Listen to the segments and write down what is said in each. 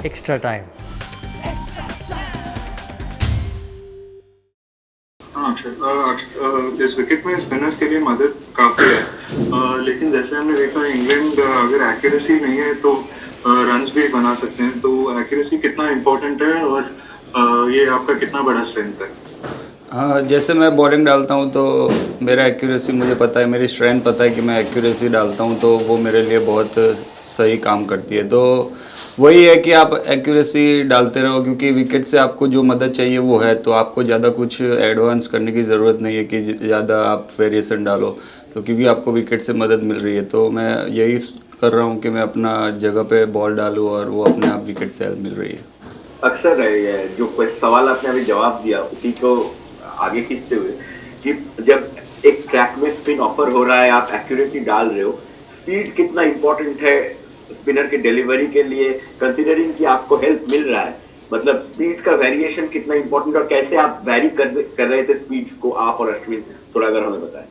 extra time. हाँ इस wicket में स्पिनर्स के लिए मदद काफ़ी है, लेकिन जैसे हमने देखा इंग्लैंड अगर एक्यूरेसी नहीं है तो रन्स भी बना सकते हैं, तो एक्यूरेसी कितना इम्पोर्टेंट है और ये आपका कितना बड़ा स्ट्रेंथ है? हाँ, जैसे मैं बॉलिंग डालता हूँ तो मेरा एक्यूरेसी मुझे पता है, मेरी स्ट्रेंथ पता है कि मैं एक्यूरेसी डालता हूँ तो वो मेरे लिए बहुत सही काम करती है। तो वही है कि आप एक्यूरेसी डालते रहो, क्योंकि विकेट से आपको जो मदद चाहिए वो है, तो आपको ज़्यादा कुछ एडवांस करने की ज़रूरत नहीं है कि ज़्यादा आप वेरिएशन डालो, तो क्योंकि आपको विकेट से मदद मिल रही है। तो मैं यही कर रहा हूँ कि मैं अपना जगह पे बॉल डालूँ और वो अपने आप विकेट से हेल्प मिल रही है। अक्सर है जो सवाल आपने अभी जवाब दिया उसी को आगे खींचते हुए कि जब एक ट्रैक में स्पिन ऑफर हो रहा है, आप एक्यूरेसी डाल रहे हो, स्पीड कितना इंपॉर्टेंट है स्पिनर के डिलीवरी के लिए, कंसीडरिंग कि आपको हेल्प मिल रहा है, मतलब स्पीड का वेरिएशन कितना इंपॉर्टेंट और कैसे आप वेरी कर रहे थे स्पीड्स को आप और अश्विन, थोड़ा अगर हमें बताएं।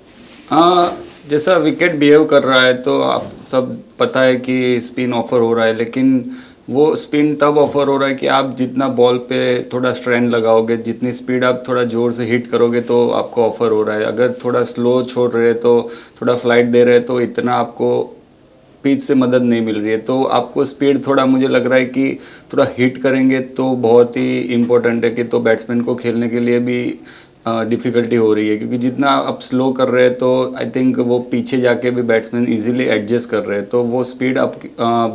हाँ, जैसा विकेट बिहेव कर रहा है तो आप सब पता है कि स्पिन ऑफर हो रहा है, लेकिन वो स्पिन तब ऑफर हो रहा है कि आप जितना बॉल पे थोड़ा स्ट्रेन लगाओगे, जितनी स्पीड आप थोड़ा ज़ोर से हिट करोगे तो आपको ऑफर हो रहा है। अगर थोड़ा स्लो छोड़ रहे तो थोड़ा फ्लाइट दे रहे तो इतना आपको पिच से मदद नहीं मिल रही है। तो आपको स्पीड थोड़ा, मुझे लग रहा है कि थोड़ा हिट करेंगे तो बहुत ही इम्पोर्टेंट है कि तो बैट्समैन को खेलने के लिए भी डिफ़िकल्टी हो रही है, क्योंकि जितना आप स्लो कर रहे हैं तो आई थिंक वो पीछे जाके भी बैट्समैन इजीली एडजस्ट कर रहे हैं, तो वो स्पीड आप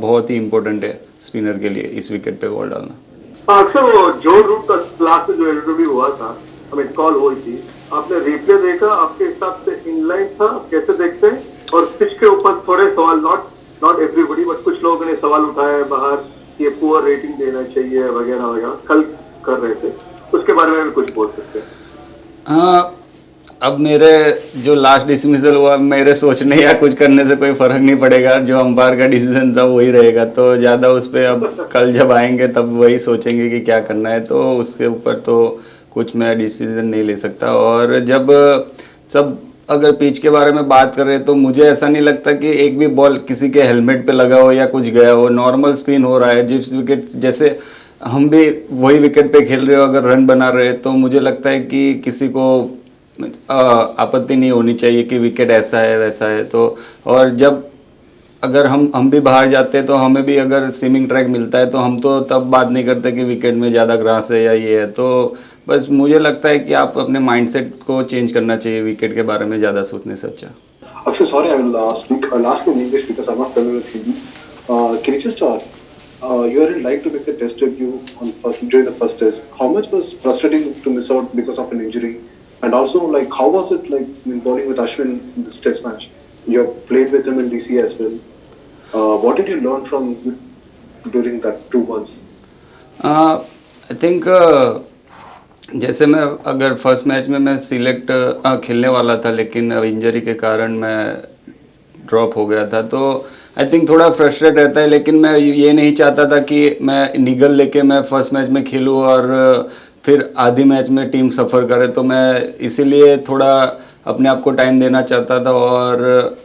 बहुत ही इम्पोर्टेंट है स्पिनर के लिए इस विकेट पे बॉल डालना। अक्सर वो जो रूट का लास्ट में जो एलबीडब्ल्यू हुआ था, हमें कॉल हुई थी, आपने रिप्ले देखा, आपके हिसाब से इनलाइन था, आप कैसे देखते हैं? और पिच के ऊपर थोड़े सवाल, नॉट एवरीबॉडी बट कुछ लोगों ने सवाल उठाया बाहर, ये पुअर रेटिंग देना चाहिए वगैरह वगैरह कल कर रहे थे, उसके बारे में भी कुछ बोल सकते हैं? हाँ, अब मेरे जो लास्ट डिसमिसल हुआ, मेरे सोचने या कुछ करने से कोई फ़र्क नहीं पड़ेगा, जो अंपायर का डिसीजन था वही रहेगा, तो ज़्यादा उस पर अब कल जब आएंगे तब वही सोचेंगे कि क्या करना है, तो उसके ऊपर तो कुछ मैं डिसीजन नहीं ले सकता। और जब सब अगर पिच के बारे में बात कर रहे हैं तो मुझे ऐसा नहीं लगता कि एक भी बॉल किसी के हेलमेट पे लगा हो या कुछ गया हो, नॉर्मल स्पिन हो रहा है। जिस विकेट, जैसे हम भी वही विकेट पे खेल रहे हो, अगर रन बना रहे तो मुझे लगता है कि किसी को आपत्ति नहीं होनी चाहिए कि विकेट ऐसा है वैसा है। तो और जब अगर हम भी बाहर जाते हैं तो हमें भी अगर स्विमिंग ट्रैक मिलता है तो हम तो तब बात नहीं करते कि विकेट में ज़्यादा ग्रास है या ये है। तो बस मुझे लगता है कि आप अपने माइंडसेट को चेंज करना चाहिए विकेट के बारे में ज़्यादा सोचने से अच्छा। Akshay, sorry, I will speak lastly in English because I'm not familiar with Hindi. Can you just you are in line to make the test debut on during the first test. How much was frustrating to miss out because of an injury, and also like how was it like in bowling with Ashwin in this test match? You have played with him in DC as well. What did you learn from during that 2 months? I think जैसे मैं अगर first match में मैं select खेलने वाला था, लेकिन injury के कारण मैं ड्रॉप हो गया था, तो आई थिंक थोड़ा फ्रस्ट्रेट रहता है। लेकिन मैं ये नहीं चाहता था कि मैं निगल लेके मैं फर्स्ट मैच में खेलूँ और फिर आधी मैच में टीम सफ़र करे, तो मैं इसीलिए थोड़ा अपने आप को टाइम देना चाहता था। और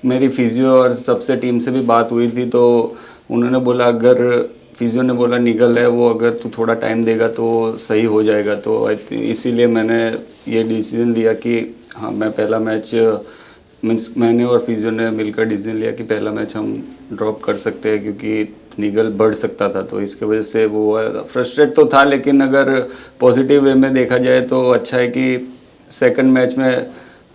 मेरी फिजियो और सबसे टीम से भी बात हुई थी, तो उन्होंने बोला, अगर फिजियो ने बोला निगल है वो, अगर तू थोड़ा टाइम देगा तो सही हो जाएगा। तो इसीलिए मैंने ये डिसीजन लिया कि हाँ, मैं पहला मैच मीन्स मैंने और फिजियो ने मिलकर डिसीजन लिया कि पहला मैच हम ड्रॉप कर सकते हैं, क्योंकि निगल बढ़ सकता था। तो इसके वजह से वो फ्रस्ट्रेट तो था, लेकिन अगर पॉजिटिव वे में देखा जाए तो अच्छा है कि सेकंड मैच में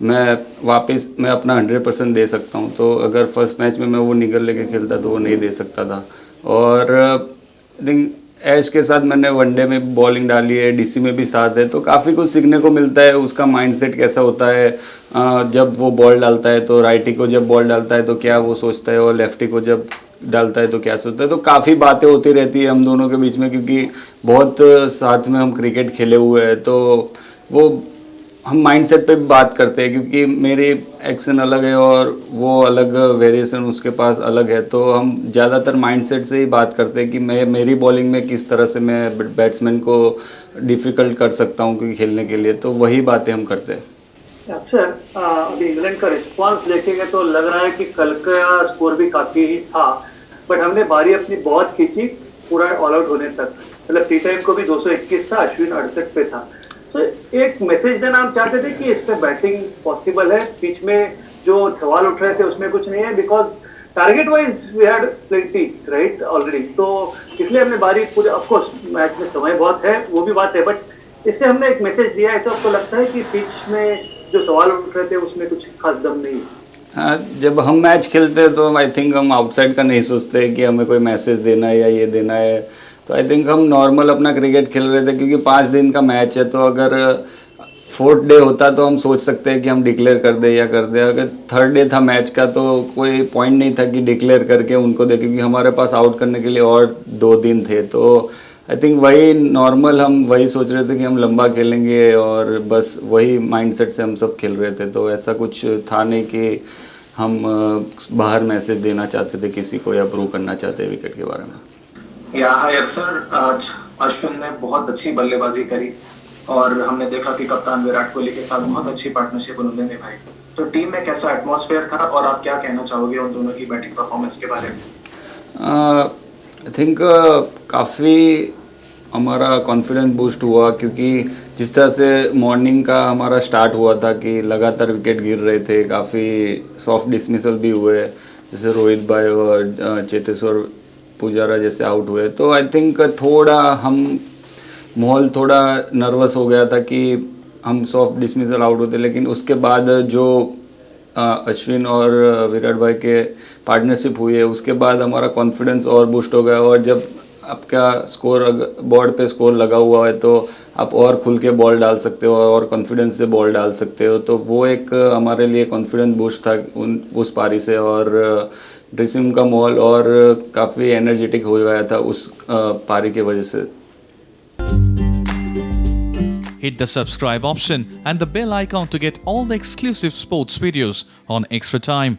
मैं अपना 100% दे सकता हूँ। तो अगर फर्स्ट मैच में मैं वो निगल लेके खेलता तो वो नहीं दे सकता था। और आई थिंक ऐश के साथ मैंने वनडे में बॉलिंग डाली है, डीसी में भी साथ है, तो काफ़ी कुछ सीखने को मिलता है। उसका माइंडसेट कैसा होता है, जब वो बॉल डालता है तो राइटी को जब बॉल डालता है तो क्या वो सोचता है, और लेफ्टी को जब डालता है तो क्या सोचता है। तो काफ़ी बातें होती रहती है हम दोनों के बीच में, क्योंकि बहुत साथ में हम क्रिकेट खेले हुए हैं, तो वो हम माइंडसेट पे भी बात करते हैं, क्योंकि मेरी एक्शन अलग है और वो अलग वेरिएशन उसके पास अलग है। तो हम ज़्यादातर माइंडसेट से ही बात करते हैं कि मेरी बॉलिंग में किस तरह से मैं बैट्समैन को डिफ़िकल्ट कर सकता हूँ कि खेलने के लिए, तो वही बातें हम करते हैं। अक्सर अभी इंग्लैंड का रिस्पांस देखेंगे तो लग रहा है कि कल का स्कोर भी काफ़ी ही था, बट हमने बारी अपनी बहुत खींची, पूरा ऑल आउट होने तक, मतलब टी टाइम को भी 221 था, अश्विन 68 पे था। तो एक मैसेज देना हम चाहते थे कि इस पे बैटिंग पॉसिबल है, पिच में जो सवाल उठ रहे थे उसमें कुछ नहीं है, because target wise we had plenty right already, तो इसलिए हमने बारी पूरे, ऑफ कोर्स मैच में समय बहुत है वो भी बात है, बट इससे हमने एक मैसेज दिया। ऐसा आपको लगता है कि पिच में जो सवाल उठ रहे थे उसमें कुछ खास दम नहीं है? हाँ, जब हम मैच खेलते हैं तो आई थिंक हम आउटसाइड का नहीं सोचते कि हमें कोई मैसेज देना है या ये देना है, तो आई थिंक हम नॉर्मल अपना क्रिकेट खेल रहे थे, क्योंकि 5 दिन का मैच है, तो अगर 4th डे होता तो हम सोच सकते हैं कि हम डिक्लेयर कर दे या कर दे। अगर 3rd डे था मैच का तो कोई पॉइंट नहीं था कि डिक्लेयर करके उनको दे, क्योंकि हमारे पास आउट करने के लिए और 2 दिन थे। तो आई थिंक वही नॉर्मल, हम वही सोच रहे थे कि हम लंबा खेलेंगे और बस वही माइंडसेट से हम सब खेल रहे थे। तो ऐसा कुछ था नहीं कि हम बाहर मैसेज देना चाहते थे किसी को या प्रूव करना चाहते विकेट के बारे में। या हाय अक्सर, आज अश्विन ने बहुत अच्छी बल्लेबाजी करी और हमने देखा कि कप्तान विराट कोहली के साथ बहुत अच्छी पार्टनरशिप उन्होंने निभाई। तो टीम में कैसा एटमॉस्फेयर था और आप क्या कहना चाहोगे उन दोनों की बैटिंग परफॉर्मेंस के बारे में? आई थिंक काफ़ी हमारा कॉन्फिडेंस बूस्ट हुआ, क्योंकि जिस तरह से मॉर्निंग का हमारा स्टार्ट हुआ था कि लगातार विकेट गिर रहे थे, काफ़ी सॉफ्ट डिसमिसल भी हुए, जैसे रोहित भाई और चेतेश्वर पुजारा जैसे आउट हुए। तो आई थिंक थोड़ा हम माहौल थोड़ा नर्वस हो गया था कि हम सॉफ्ट डिसमिसल आउट होते, लेकिन उसके बाद जो अश्विन और विराट भाई के पार्टनरशिप हुई है उसके बाद हमारा कॉन्फिडेंस और बूस्ट हो गया। और जब आपका स्कोर बोर्ड पे स्कोर लगा हुआ है तो आप और खुल के बॉल डाल सकते हो और कॉन्फिडेंस से बॉल डाल सकते हो, तो वो एक हमारे लिए कॉन्फिडेंस बूस्ट था उस पारी से। और ड्रेसिंग का माहौल और काफ़ी एनर्जेटिक हो गया था उस पारी के वजह से। Hit the subscribe option and the bell icon to get all the exclusive sports videos on Extra Time.